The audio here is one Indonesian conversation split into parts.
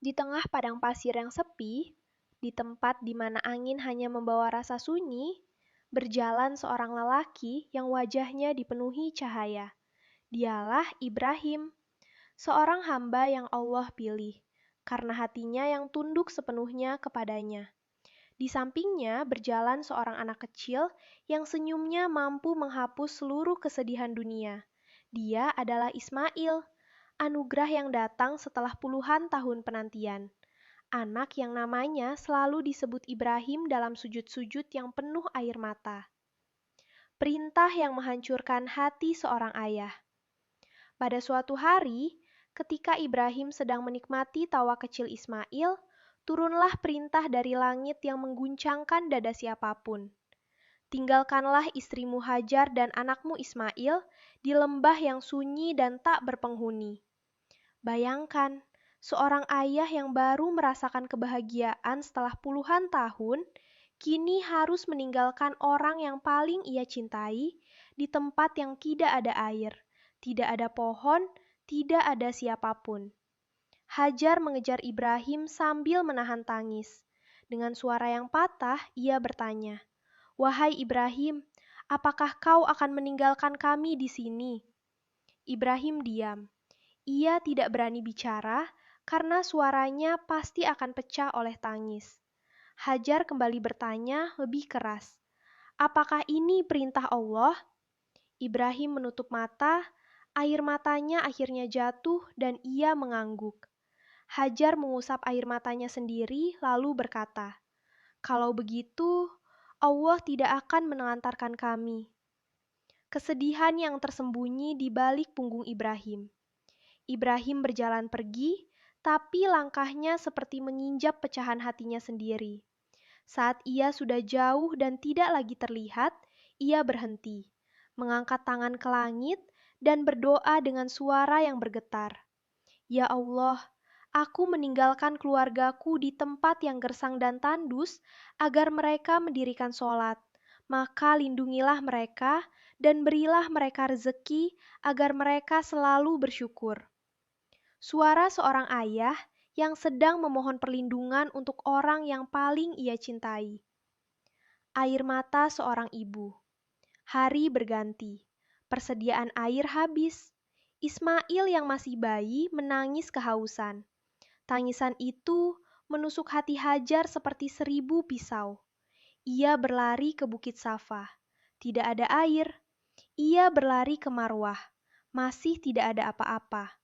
Di tengah padang pasir yang sepi, di tempat di mana angin hanya membawa rasa sunyi, berjalan seorang lelaki yang wajahnya dipenuhi cahaya. Dialah Ibrahim, seorang hamba yang Allah pilih, karena hatinya yang tunduk sepenuhnya kepadanya. Di sampingnya berjalan seorang anak kecil yang senyumnya mampu menghapus seluruh kesedihan dunia. Dia adalah Ismail, anugerah yang datang setelah puluhan tahun penantian. Anak yang namanya selalu disebut Ibrahim dalam sujud-sujud yang penuh air mata. Perintah yang menghancurkan hati seorang ayah. Pada suatu hari, ketika Ibrahim sedang menikmati tawa kecil Ismail, turunlah perintah dari langit yang mengguncangkan dada siapapun. Tinggalkanlah istrimu Hajar dan anakmu Ismail di lembah yang sunyi dan tak berpenghuni. Bayangkan, seorang ayah yang baru merasakan kebahagiaan setelah puluhan tahun, kini harus meninggalkan orang yang paling ia cintai di tempat yang tidak ada air, tidak ada pohon, tidak ada siapapun. Hajar mengejar Ibrahim sambil menahan tangis. Dengan suara yang patah, ia bertanya, "Wahai Ibrahim, apakah kau akan meninggalkan kami di sini?" Ibrahim diam. Ia tidak berani bicara karena suaranya pasti akan pecah oleh tangis. Hajar kembali bertanya lebih keras, "Apakah ini perintah Allah?" Ibrahim menutup mata, air matanya akhirnya jatuh dan ia mengangguk. Hajar mengusap air matanya sendiri lalu berkata, "Kalau begitu, Allah tidak akan mengantarkan kami." Kesedihan yang tersembunyi di balik punggung Ibrahim. Ibrahim berjalan pergi, tapi langkahnya seperti menginjak pecahan hatinya sendiri. Saat ia sudah jauh dan tidak lagi terlihat, ia berhenti, mengangkat tangan ke langit, dan berdoa dengan suara yang bergetar. "Ya Allah, aku meninggalkan keluargaku di tempat yang gersang dan tandus agar mereka mendirikan sholat. Maka lindungilah mereka dan berilah mereka rezeki agar mereka selalu bersyukur." Suara seorang ayah yang sedang memohon perlindungan untuk orang yang paling ia cintai. Air mata seorang ibu. Hari berganti. Persediaan air habis. Ismail yang masih bayi menangis kehausan. Tangisan itu menusuk hati Hajar seperti 1000 pisau. Ia berlari ke Bukit Safa. Tidak ada air. Ia berlari ke Marwah. Masih tidak ada apa-apa.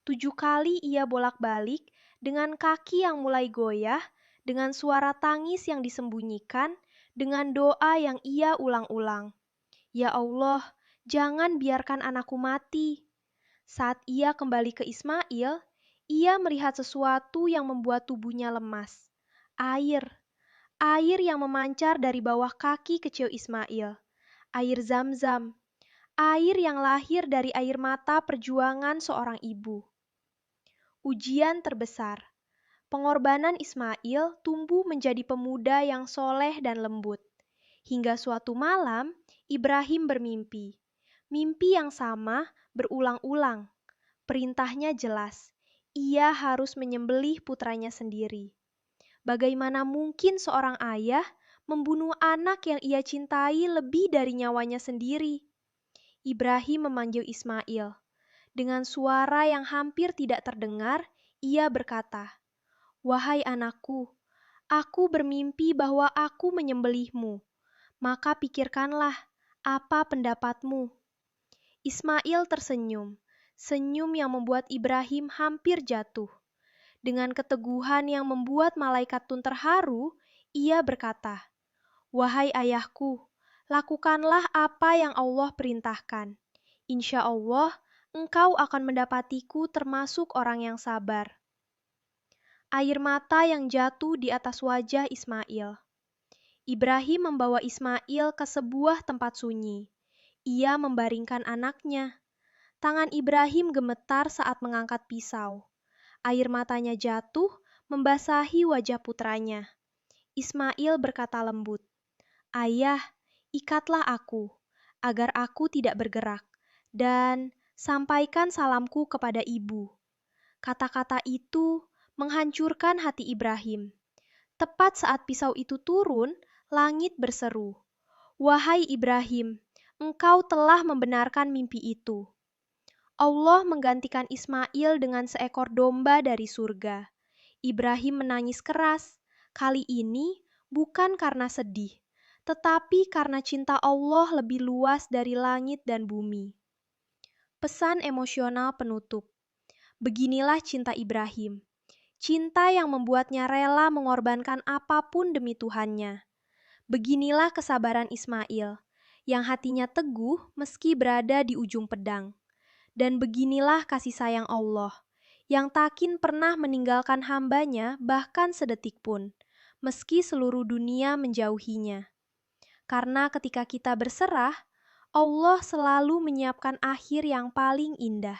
7 kali ia bolak-balik dengan kaki yang mulai goyah, dengan suara tangis yang disembunyikan, dengan doa yang ia ulang-ulang. "Ya Allah, jangan biarkan anakku mati." Saat ia kembali ke Ismail, ia melihat sesuatu yang membuat tubuhnya lemas. Air. Air yang memancar dari bawah kaki kecil Ismail. Air Zam-Zam. Air yang lahir dari air mata perjuangan seorang ibu. Ujian terbesar. Pengorbanan Ismail tumbuh menjadi pemuda yang soleh dan lembut. Hingga suatu malam, Ibrahim bermimpi. Mimpi yang sama berulang-ulang. Perintahnya jelas. Ia harus menyembelih putranya sendiri. Bagaimana mungkin seorang ayah membunuh anak yang ia cintai lebih dari nyawanya sendiri? Ibrahim memanggil Ismail. Dengan suara yang hampir tidak terdengar, ia berkata, "Wahai anakku, aku bermimpi bahwa aku menyembelihmu. Maka pikirkanlah, apa pendapatmu?" Ismail tersenyum, senyum yang membuat Ibrahim hampir jatuh. Dengan keteguhan yang membuat malaikat pun terharu, ia berkata, "Wahai ayahku, lakukanlah apa yang Allah perintahkan. Insya Allah, engkau akan mendapatiku termasuk orang yang sabar." Air mata yang jatuh di atas wajah Ismail. Ibrahim membawa Ismail ke sebuah tempat sunyi. Ia membaringkan anaknya. Tangan Ibrahim gemetar saat mengangkat pisau. Air matanya jatuh, membasahi wajah putranya. Ismail berkata lembut, "Ayah, ikatlah aku, agar aku tidak bergerak, dan sampaikan salamku kepada ibu." Kata-kata itu menghancurkan hati Ibrahim. Tepat saat pisau itu turun, langit berseru, "Wahai Ibrahim, engkau telah membenarkan mimpi itu." Allah menggantikan Ismail dengan seekor domba dari surga. Ibrahim menangis keras. Kali ini bukan karena sedih, tetapi karena cinta Allah lebih luas dari langit dan bumi. Pesan emosional penutup. Beginilah cinta Ibrahim. Cinta yang membuatnya rela mengorbankan apapun demi Tuhannya. Beginilah kesabaran Ismail, yang hatinya teguh meski berada di ujung pedang. Dan beginilah kasih sayang Allah, yang takin pernah meninggalkan hambanya bahkan sedetik pun, meski seluruh dunia menjauhinya. Karena ketika kita berserah, Allah selalu menyiapkan akhir yang paling indah.